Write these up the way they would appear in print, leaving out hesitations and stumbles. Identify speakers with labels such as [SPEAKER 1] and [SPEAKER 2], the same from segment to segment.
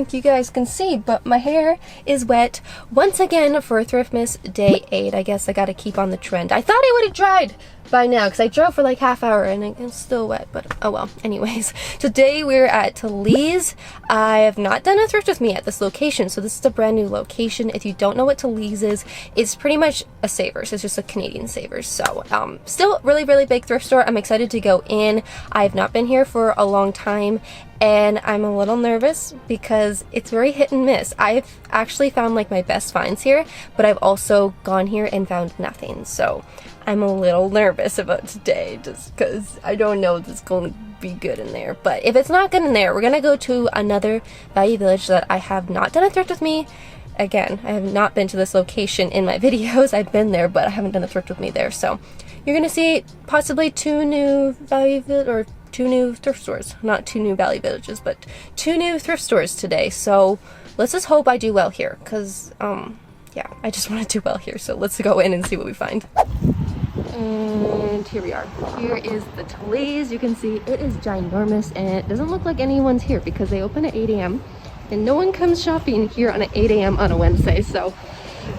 [SPEAKER 1] think you guys can see, but my hair is wet once again for Thriftmas Day 8. I guess I gotta keep on the trend. I thought it would have dried by now because I drove for like half hour and it's still wet, but oh well. Anyways, today we're at Talese. I have not done a thrift with me at this location, so this is a brand new location. If you don't know what Talese is, it's pretty much a Savers. It's just a Canadian Savers. So still really big thrift store. I'm excited to go in. I have not been here for a long time and I'm a little nervous because it's very hit and miss. I've actually found like my best finds here, but I've also gone here and found nothing. So I'm a little nervous about today just because I don't know if it's going to be good in there. But if it's not good in there, we're going to go to another value village that I have not done a thrift with me. Again, I have not been to this location in my videos. I've been there, but I haven't done a thrift with me there. So you're going to see possibly two new thrift stores. Not two new value villages, but two new thrift stores today. So let's just hope I do well here because, yeah, I just want to do well here. So let's go in and see what we find. And here we are. Here is the Talese. You can see it is ginormous and it doesn't look like anyone's here because they open at 8 a.m. and no one comes shopping here on 8 a.m. on a Wednesday, so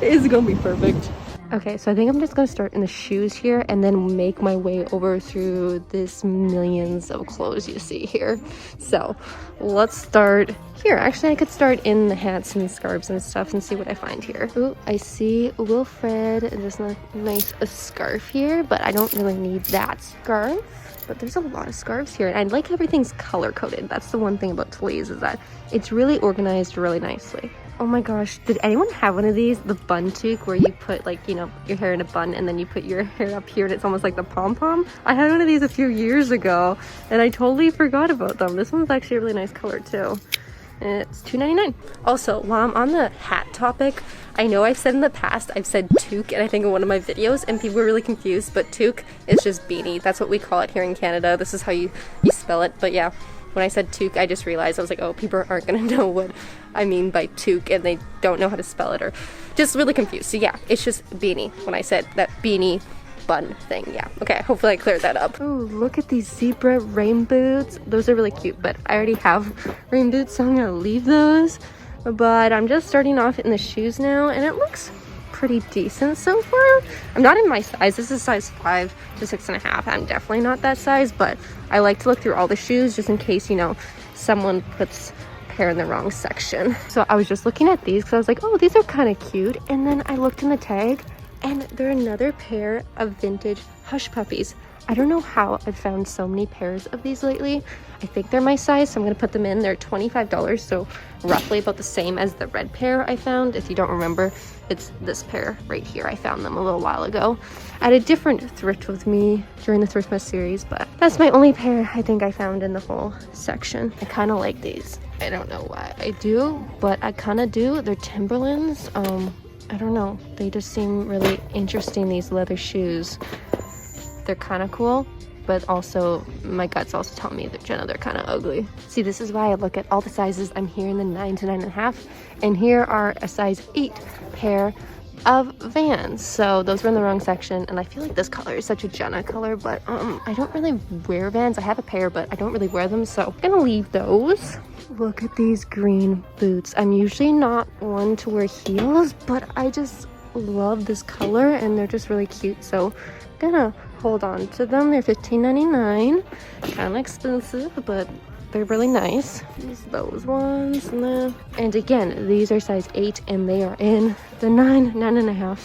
[SPEAKER 1] it is gonna be perfect. Okay, so I think I'm just gonna start in the shoes here and then make my way over through this millions of clothes you see here. So let's start here. Actually, I could start in the hats and scarves and stuff and see what I find here. Ooh, I see Wilfred. There's a nice scarf here, but I don't really need that scarf. But there's a lot of scarves here and I like everything's color coded. That's the one thing about Talese is that it's really organized really nicely. Oh my gosh, did anyone have one of these? The bun toque where you put like, you know, your hair in a bun and then you put your hair up here and it's almost like the pom-pom. I had one of these a few years ago and I totally forgot about them. This one's actually a really nice color too. And it's $2.99. Also, while I'm on the hat topic, I know I've said in the past, I've said toque, and I think in one of my videos, and people were really confused, but toque is just beanie. That's what we call it here in Canada. This is how you spell it, but yeah, when I said toque, I just realized, I was like, oh, people aren't gonna know what I mean by toque, and they don't know how to spell it, or just really confused. So yeah, it's just beanie when I said that beanie bun thing. Yeah, okay, hopefully I cleared that up. Oh, look at these zebra rain boots. Those are really cute, but I already have rain boots, so I'm gonna leave those. But I'm just starting off in the shoes now and it looks pretty decent so far. I'm not in my size. This is size 5 to 6.5. I'm definitely not that size, but I like to look through all the shoes just in case, you know, someone puts a pair in the wrong section. So I was just looking at these because I was like, oh, these are kind of cute, and then I looked in the tag and they're another pair of vintage Hush Puppies. I don't know how I've found so many pairs of these lately. I think they're my size, so I'm gonna put them in. They're $25, so roughly about the same as the red pair I found. If you don't remember, it's this pair right here. I found them a little while ago at a different thrift with me during the Thriftmas series, but that's my only pair I think I found in the whole section. I kind of like these. I don't know why I do, but I kind of do. They're Timberlands. I don't know. They just seem really interesting, these leather shoes. They're kind of cool, but also my guts also tell me that, Jenna, they're kind of ugly. See, this is why I look at all the sizes. I'm here in the 9 to 9.5, and here are a size 8 pair of Vans. So those were in the wrong section, and I feel like this color is such a Jenna color, but I don't really wear Vans. I have a pair, but I don't really wear them, so I'm gonna leave those. Look at these green boots. I'm usually not one to wear heels, but I just love this color, and they're just really cute, so I'm gonna hold on to them. They're $15.99. Kind of expensive, but they're really nice. There's those ones. And again, these are size 8 and they are in the 9.5.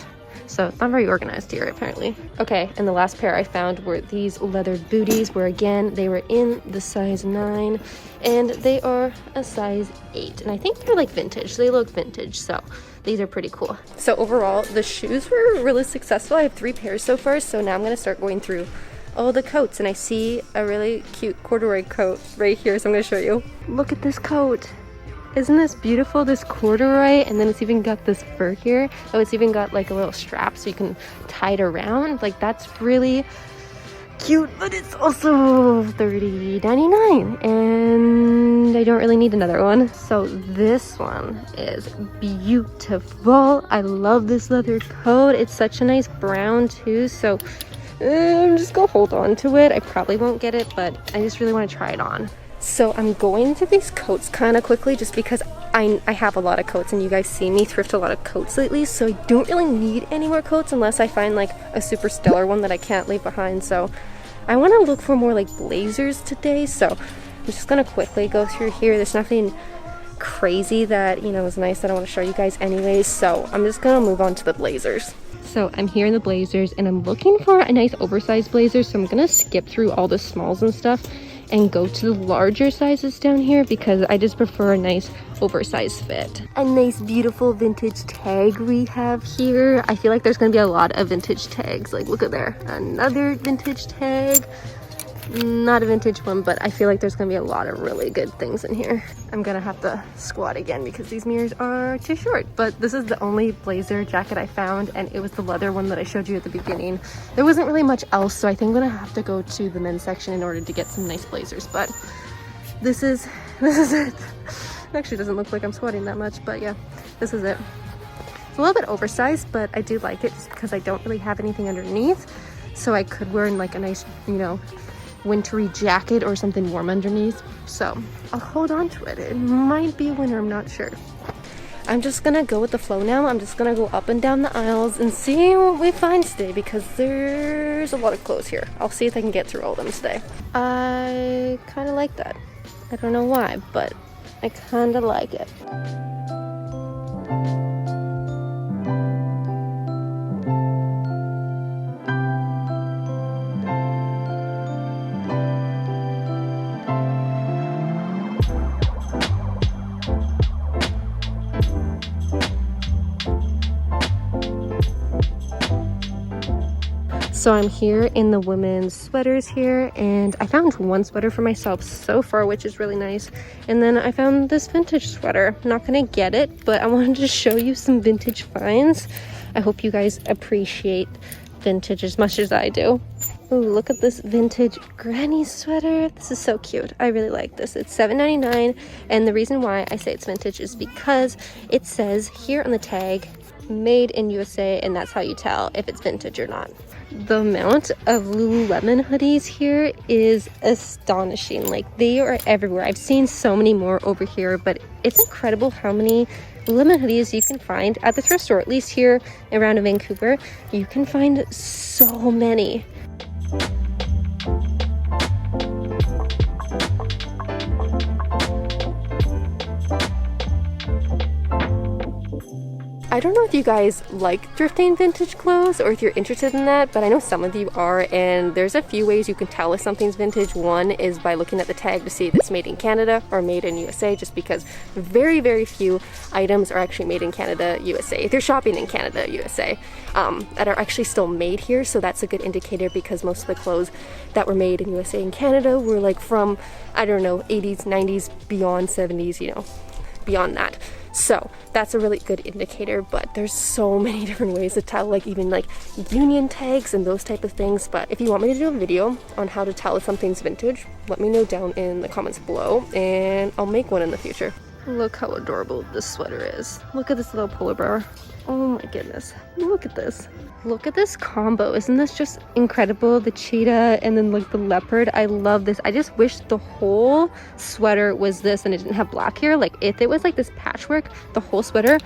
[SPEAKER 1] So it's not very organized here apparently. Okay, and the last pair I found were these leather booties, where again they were in the size 9 and they are a size 8, and I think they're like vintage. They look vintage, so these are pretty cool. So overall, the shoes were really successful. I have 3 pairs so far, so now I'm gonna start going through all the coats, and I see a really cute corduroy coat right here, so I'm gonna show you. Look at this coat. Isn't this beautiful? This corduroy, and then it's even got this fur here. Oh, it's even got like a little strap so you can tie it around. Like, that's really cute, but it's also $30.99, and I don't really need another one. So this one is beautiful. I love this leather coat. It's such a nice brown too, so I'm just gonna hold on to it. I probably won't get it, but I just really want to try it on. So I'm going through these coats kind of quickly just because I have a lot of coats, and you guys see me thrift a lot of coats lately, so I don't really need any more coats unless I find like a super stellar one that I can't leave behind. So I want to look for more like blazers today, so I'm just gonna quickly go through here. There's nothing crazy that, you know, is nice that I want to show you guys anyways, so I'm just gonna move on to the blazers. So I'm here in the blazers, and I'm looking for a nice oversized blazer, so I'm gonna skip through all the smalls and stuff and go to the larger sizes down here because I just prefer a nice oversized fit. A nice beautiful vintage tag we have here. I feel like there's gonna be a lot of vintage tags. Like, look at there, another vintage tag. Not a vintage one, but I feel like there's gonna be a lot of really good things in here. I'm gonna have to squat again because these mirrors are too short, but this is the only blazer jacket I found, and it was the leather one that I showed you at the beginning. There wasn't really much else, so I think I'm gonna have to go to the men's section in order to get some nice blazers, but this is it. It actually doesn't look like I'm squatting that much, but yeah, this is it. It's a little bit oversized, but I do like it just because I don't really have anything underneath, so I could wear in like a nice, you know, wintry jacket or something warm underneath. So I'll hold on to it. It might be winter, I'm not sure. I'm just gonna go with the flow now. I'm just gonna go up and down the aisles and see what we find today because there's a lot of clothes here. I'll see if I can get through all of them today. I kind of like that. I don't know why, but I kind of like it. So I'm here in the women's sweaters here, and I found one sweater for myself so far, which is really nice. And then I found this vintage sweater. I'm not gonna get it, but I wanted to show you some vintage finds. I hope you guys appreciate vintage as much as I do. Ooh, look at this vintage granny sweater. This is so cute. I really like this. It's $7.99, and the reason why I say it's vintage is because it says here on the tag, made in USA, and that's how you tell if it's vintage or not. The amount of Lululemon hoodies here is astonishing. Like, they are everywhere. I've seen so many more over here, but it's incredible how many Lululemon hoodies you can find at the thrift store. At least here around Vancouver, you can find so many. I don't know if you guys like thrifting vintage clothes or if you're interested in that, but I know some of you are, and there's a few ways you can tell if something's vintage. One is by looking at the tag to see if it's made in Canada or made in USA, just because very, very few items are actually made in Canada, USA. If you're shopping in Canada, USA, that are actually still made here, so that's a good indicator because most of the clothes that were made in USA and Canada were like from, I don't know, 80s, 90s, beyond 70s, you know, beyond that. So that's a really good indicator, but there's so many different ways to tell, like even like union tags and those type of things. But if you want me to do a video on how to tell if something's vintage, let me know down in the comments below and I'll make one in the future. Look how adorable this sweater is. Look at this little polar bear. Oh my goodness, look at this. Look at this combo. Isn't this just incredible? The cheetah and then like the leopard. I love this. I just wish the whole sweater was this and it didn't have black here. Like if it was like this patchwork, the whole sweater,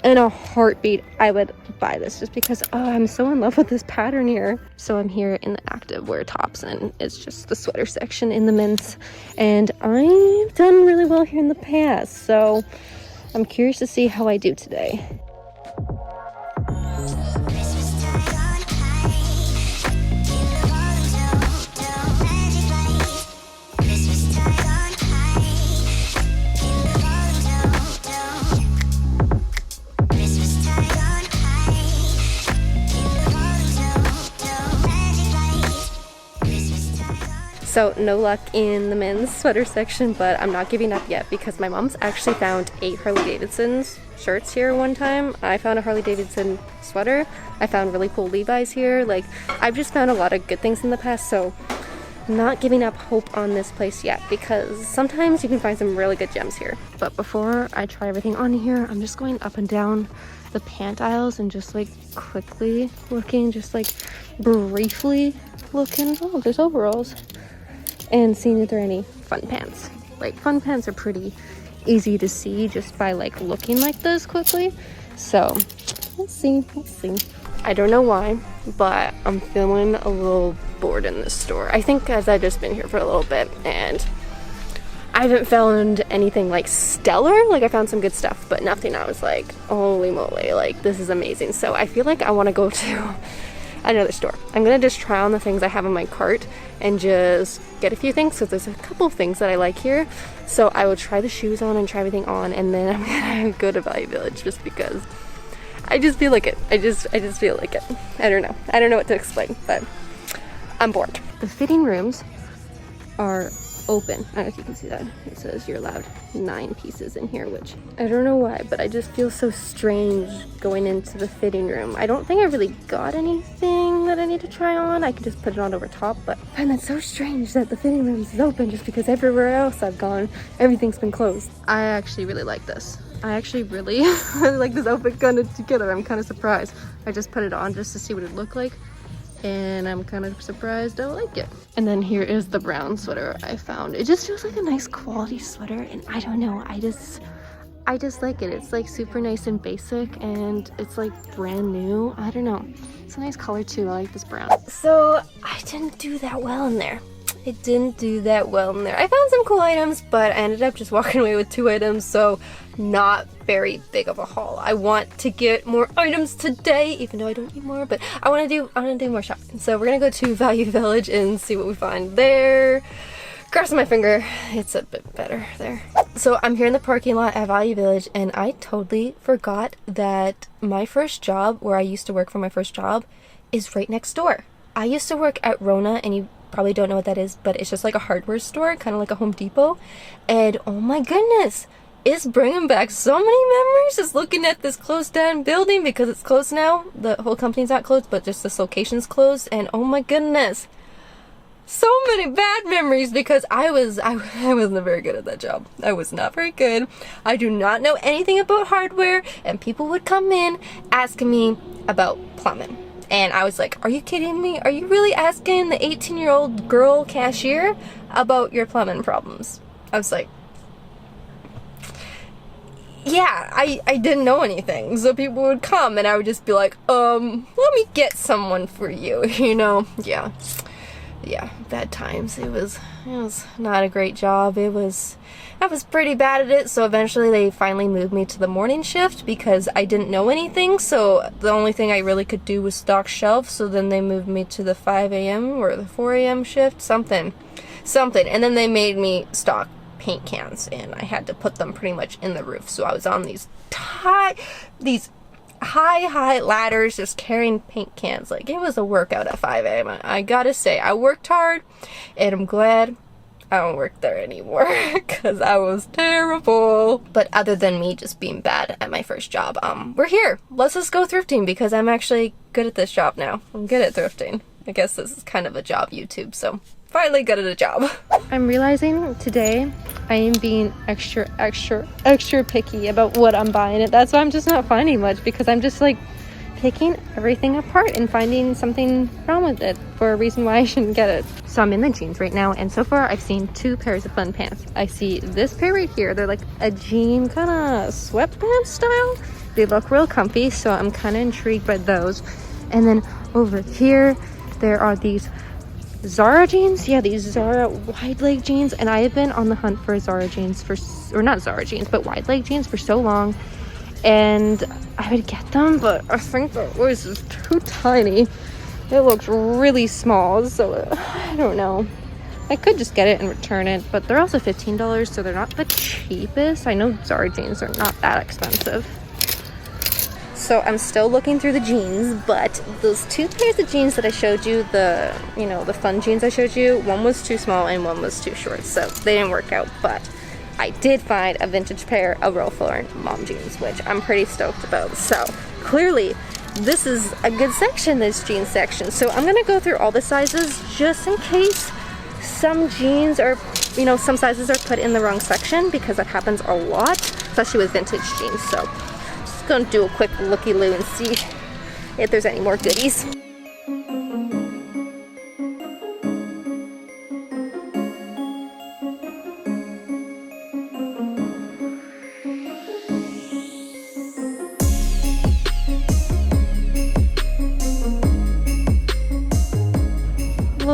[SPEAKER 1] in a heartbeat I would buy this just because, oh, I'm so in love with this pattern here. So I'm here in the activewear tops, and it's just the sweater section in the men's, and I've done really well here in the past, so I'm curious to see how I do today. So no luck in the men's sweater section, but I'm not giving up yet because my mom's actually found 8 Harley Davidson's shirts here one time. I found a Harley Davidson sweater. I found really cool Levi's here. Like, I've just found a lot of good things in the past, so I'm not giving up hope on this place yet because sometimes you can find some really good gems here. But before I try everything on here, I'm just going up and down the pant aisles and just like quickly looking, just like briefly looking. Oh, there's overalls. And seeing if there are any fun pants. Like, fun pants are pretty easy to see just by like looking like this quickly. So let's see. I don't know why, but I'm feeling a little bored in this store. I think as I've just been here for a little bit and I haven't found anything like stellar. Like I found some good stuff, but nothing I was like, holy moly, like this is amazing. So I feel like I want to go to another store. I'm gonna just try on the things I have in my cart and just get a few things because there's a couple of things that I like here. So I will try the shoes on and try everything on, and then I'm gonna go to Value Village just because I just feel like it. I just feel like it. I don't know what to explain, but I'm bored. The fitting rooms are open. I don't know if you can see that. It says you're allowed 9 pieces in here, which I don't know why, but I just feel so strange going into the fitting room. I don't think I really got anything that I need to try on. I could just put it on over top, but I find that so strange that the fitting room is open just because everywhere else I've gone, everything's been closed. I actually really like this. I actually really like this outfit kind of together. I'm kind of surprised. I just put it on just to see what it looked like, and I'm kind of surprised I like it. And then here is the brown sweater I found. It just feels like a nice quality sweater, and I don't know, I just like it. It's like super nice and basic, and it's like brand new. I don't know, it's a nice color too. I like this brown. So I didn't do that well in there. I found some cool items, but I ended up just walking away with 2 items, so not very big of a haul. I want to get more items today, even though I don't need more, but I want to do more shopping. So we're gonna go to Value Village and see what we find there. Crossing my finger, it's a bit better there. So I'm here in the parking lot at Value Village, and I totally forgot that my first job, where I used to work for my first job, is right next door. I used to work at Rona, and you probably don't know what that is, but it's just like a hardware store, kind of like a Home Depot. And oh my goodness, it's bringing back so many memories just looking at this closed down building, because it's closed now. The whole company's not closed, but just this location's closed. And oh my goodness, so many bad memories, because I wasn't very good at that job. I was not very good. I do not know anything about hardware, and people would come in asking me about plumbing. And I was like, are you kidding me? Are you really asking the 18-year-old girl cashier about your plumbing problems? I was like, yeah, I didn't know anything. So people would come and I would just be like, let me get someone for you, you know? Yeah, bad times. It was not a great job. I was pretty bad at it, so eventually they finally moved me to the morning shift because I didn't know anything, so the only thing I really could do was stock shelves. So then they moved me to the 5 a.m. or the 4 a.m. shift, something, and then they made me stock paint cans, and I had to put them pretty much in the roof. So I was on these high ladders just carrying paint cans. Like, it was a workout at 5 a.m. I gotta say, I worked hard, and I'm glad I don't work there anymore because I was terrible. But other than me just being bad at my first job, we're here. Let's just go thrifting because I'm actually good at this job now. I'm good at thrifting. I guess this is kind of a job YouTube, so finally good at a job. I'm realizing today I am being extra picky about what I'm buying. That's why I'm just not finding much, because I'm just like picking everything apart and finding something wrong with it for a reason why I shouldn't get it. So I'm in the jeans right now, and so far I've seen 2 pairs of fun pants. I see this pair right here. They're like a jean kind of sweatpants style. They look real comfy, so I'm kind of intrigued by those. And then over here there are these Zara jeans. Yeah, these Zara wide leg jeans, and I have been on the hunt for Zara jeans or not Zara jeans, but wide leg jeans for so long, and I would get them, but I think the waist is too tiny. It looks really small, so I don't know. I could just get it and return it, but they're also $15, so they're not the cheapest. I know Zara jeans are not that expensive. So I'm still looking through the jeans, but those 2 pairs of jeans that I showed you, the fun jeans I showed you, one was too small and one was too short, so they didn't work out. But I did find a vintage pair of Ralph Lauren mom jeans, which I'm pretty stoked about. So clearly this is a good section, this jeans section. So I'm gonna go through all the sizes just in case some jeans are, some sizes are put in the wrong section, because that happens a lot, especially with vintage jeans. So just gonna do a quick looky-loo and see if there's any more goodies.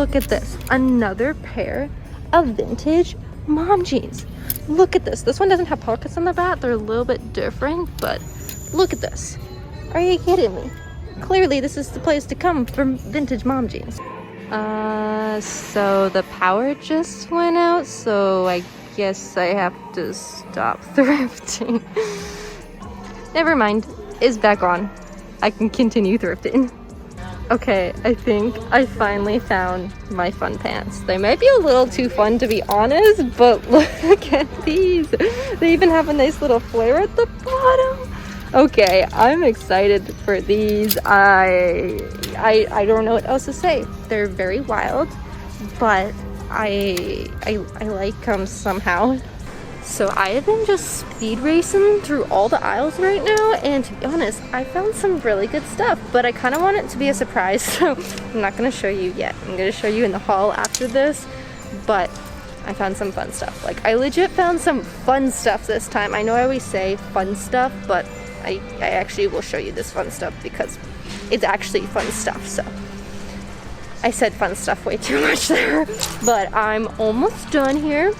[SPEAKER 1] look at this. Another pair of vintage mom jeans. Look at this. This one doesn't have pockets on the back. They're a little bit different, but look at this. Are you kidding me? Clearly this is the place to come for vintage mom jeans. So the power just went out, so I guess I have to stop thrifting. Never mind, it's back on. I can continue thrifting. Okay, I think I finally found my fun pants. They might be a little too fun to be honest, but look at these. They even have a nice little flare at the bottom. Okay, I'm excited for these. I don't know what else to say. They're very wild, but I like them somehow. So I have been just speed racing through all the aisles right now, and to be honest, I found some really good stuff, but I kind of want it to be a surprise, so I'm not going to show you yet. I'm going to show you in the haul after this, but I found some fun stuff. Like, I legit found some fun stuff this time. I know I always say fun stuff, but I actually will show you this fun stuff because it's actually fun stuff, so. I said fun stuff way too much there, but I'm almost done here.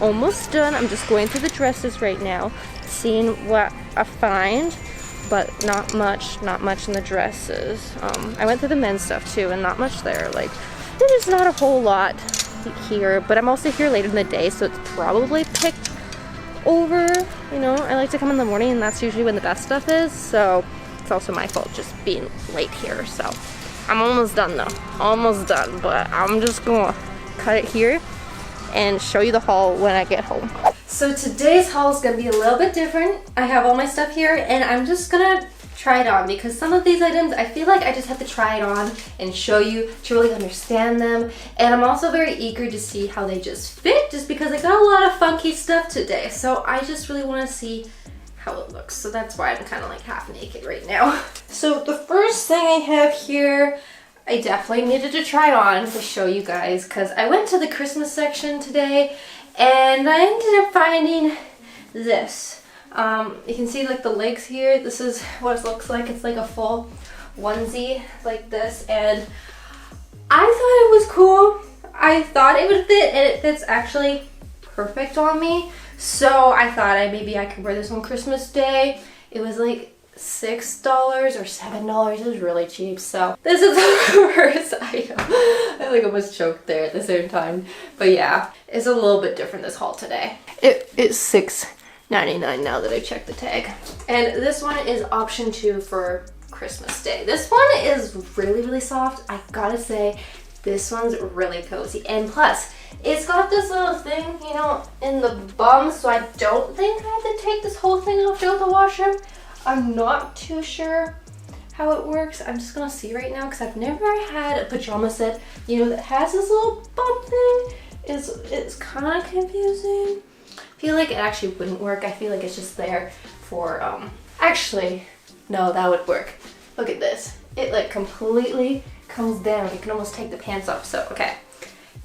[SPEAKER 1] Almost done. I'm just going through the dresses right now, seeing what I find, but not much in the dresses. I went through the men's stuff too, and not much there. Like, there's not a whole lot here, but I'm also here later in the day, so it's probably picked over. You know, I like to come in the morning, and that's usually when the best stuff is, so it's also my fault just being late here. So I'm almost done though, almost done, but I'm just gonna cut it here and show you the haul when I get home. So today's haul is gonna be a little bit different. I have all my stuff here and I'm just gonna try it on because some of these items I feel like I just have to try it on and show you to really understand them. And I'm also very eager to see how they just fit, just because I got a lot of funky stuff today. So I just really wanna see how it looks. So that's why I'm kind of like half naked right now. So the first thing I have here, I definitely needed to try it on to show you guys because I went to the Christmas section today and I ended up finding this. You can see like the legs here. This is what it looks like. It's like a full onesie like this, and I thought it was cool. I thought it would fit, and it fits actually perfect on me. So I thought maybe I could wear this on Christmas Day. It was like $6 or $7. It was really cheap, so this is the first item. I like almost choked there at the same time, but yeah, it's a little bit different this haul today. It's $6.99 now that I checked the tag, and this one is option 2 for Christmas Day. This one is really soft. I gotta say, this one's really cozy, and plus it's got this little thing, you know, in the bum, so I don't think I have to take this whole thing off to go to the washroom. I'm not too sure how it works. I'm just gonna see right now because I've never had a pajama set, you know, that has this little bump thing. It's kind of confusing. I feel like it actually wouldn't work. I feel like it's just there for, actually, no, that would work. Look at this. It like completely comes down. You can almost take the pants off. So, okay.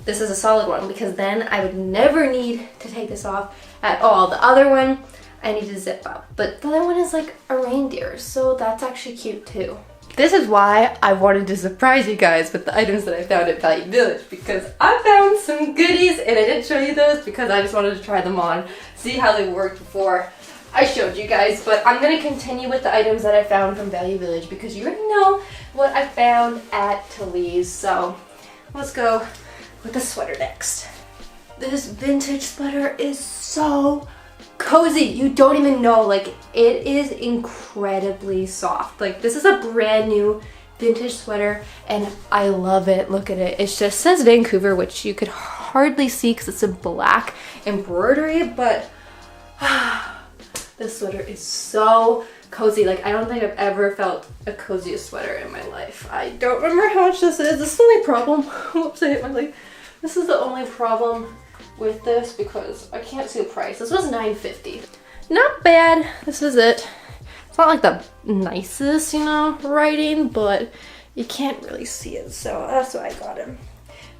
[SPEAKER 1] This is a solid one because then I would never need to take this off at all. The other one, I need to zip up, but the other one is like a reindeer, so that's actually cute too. This is why I wanted to surprise you guys with the items that I found at Value Village, because I found some goodies and I didn't show you those because I just wanted to try them on, see how they worked before I showed you guys. But I'm going to continue with the items that I found from Value Village because you already know what I found at Talese. So let's go with the sweater next. This vintage sweater is so cozy. You don't even know, like, it is incredibly soft. Like, this is a brand new vintage sweater and I love it. Look at it. It just says Vancouver, which you could hardly see because it's a black embroidery, but this sweater is so cozy. Like, I don't think I've ever felt a coziest sweater in my life. I don't remember how much this is. This is the only problem. Whoops, I hit my leg. This is the only problem with this because I can't see the price. This was $9.50. Not bad. This is it. It's not like the nicest, you know, writing, but you can't really see it, so that's why I got him.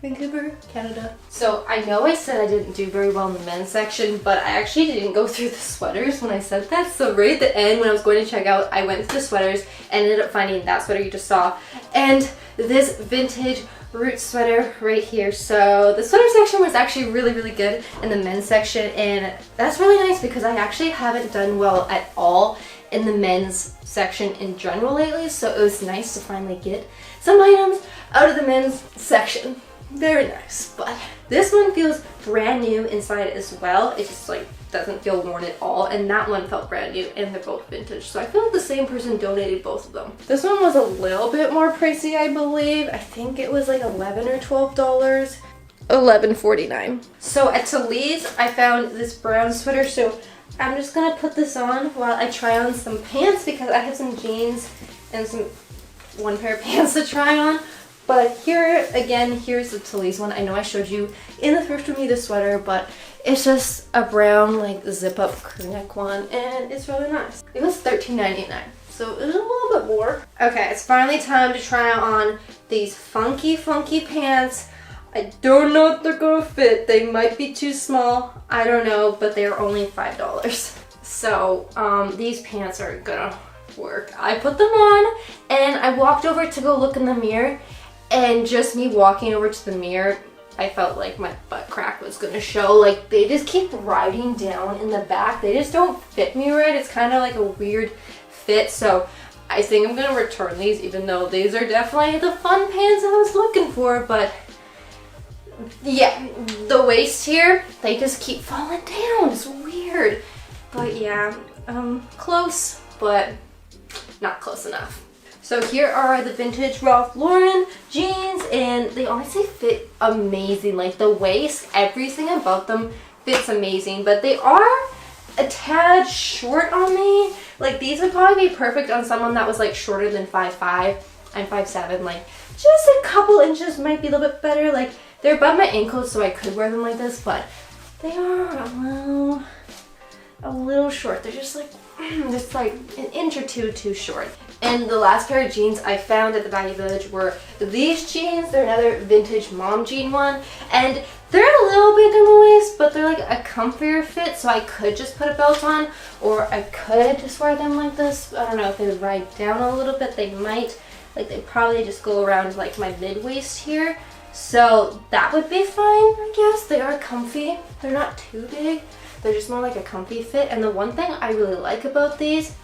[SPEAKER 1] Vancouver, Canada. So I know I said I didn't do very well in the men's section, but I actually didn't go through the sweaters when I said that. So right at the end when I was going to check out, I went through the sweaters and ended up finding that sweater you just saw and this vintage root sweater right here. So the sweater section was actually really good in the men's section, and that's really nice because I actually haven't done well at all in the men's section in general lately, so it was nice to finally get some items out of the men's section. Very nice. But this one feels brand new inside as well. It just like doesn't feel worn at all, and that one felt brand new, and they're both vintage, so I feel like the same person donated both of them. This one was a little bit more pricey, I believe. I think it was like $11 or $12. $11.49. So at Talese I found this brown sweater, so I'm just gonna put this on while I try on some pants because I have some jeans and one pair of pants to try on. But here again, here's the Talese one. I know I showed you in the thrift with me the sweater, but it's just a brown like zip up crew neck one, and it's really nice. It was $13.99, so it was a little bit more. Okay, it's finally time to try on these funky pants. I don't know if they're gonna fit. They might be too small. I don't know, but they're only $5. So these pants are gonna work. I put them on and I walked over to go look in the mirror, and just me walking over to the mirror, I felt like my butt crack was gonna show. Like they just keep riding down in the back. They just don't fit me right. It's kind of like a weird fit. So I think I'm gonna return these, even though these are definitely the fun pants I was looking for. But yeah, the waist here, they just keep falling down. It's weird. But yeah, close, but not close enough. So here are the vintage Ralph Lauren jeans, and they honestly fit amazing. Like the waist, everything about them fits amazing, but they are a tad short on me. Like these would probably be perfect on someone that was like shorter than 5'5". I'm 5'7", like just a couple inches might be a little bit better. Like they're above my ankles, so I could wear them like this, but they are a little short. They're just like an inch or two too short. And the last pair of jeans I found at the Value Village were these jeans. They're another vintage mom jean one, and they're a little big in the waist, but they're like a comfier fit, so I could just put a belt on, or I could just wear them like this. I don't know if they would ride down a little bit. They might. Like they probably just go around like my mid-waist here, so that would be fine, I guess. They are comfy. They're not too big. They're just more like a comfy fit. And the one thing I really like about these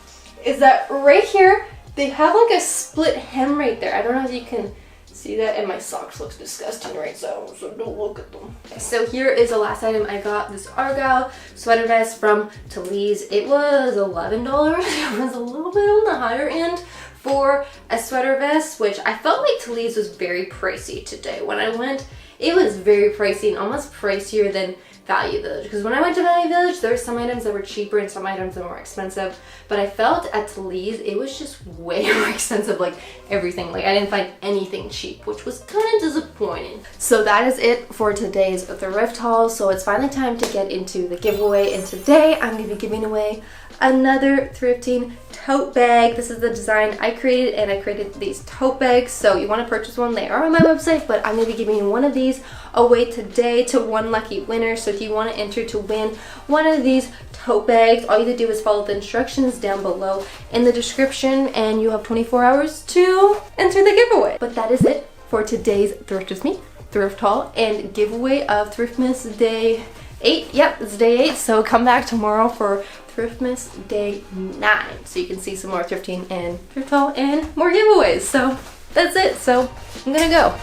[SPEAKER 1] is that right here, they have like a split hem right there. I don't know if you can see that, and my socks looks disgusting right now, so don't look at them. So here is the last item I got, this Argyle sweater vest from Talese. It was $11. It was a little bit on the higher end for a sweater vest, which I felt like Talese was very pricey today. When I went, it was very pricey and almost pricier than Value Village, because when I went to Value Village, there were some items that were cheaper and some items that were more expensive, but I felt at Talese it was just way more expensive, like everything. Like I didn't find anything cheap, which was kind of disappointing. So that is it for today's thrift haul. So it's finally time to get into the giveaway, and today I'm going to be giving away another thrifting tote bag. This is the design I created, and I created these tote bags. So you want to purchase one, they are on my website, but I'm going to be giving one of these away today to one lucky winner. So if you want to enter to win one of these tote bags, all you have to do is follow the instructions down below in the description, and you have 24 hours to enter the giveaway. But that is it for today's Thrift With Me thrift haul and giveaway of Thriftmas Day 8. Yep, it's Day 8, so come back tomorrow for Thriftmas Day 9, so you can see some more thrifting and thrift haul and more giveaways. So that's it. So I'm gonna go.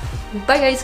[SPEAKER 1] Bye guys.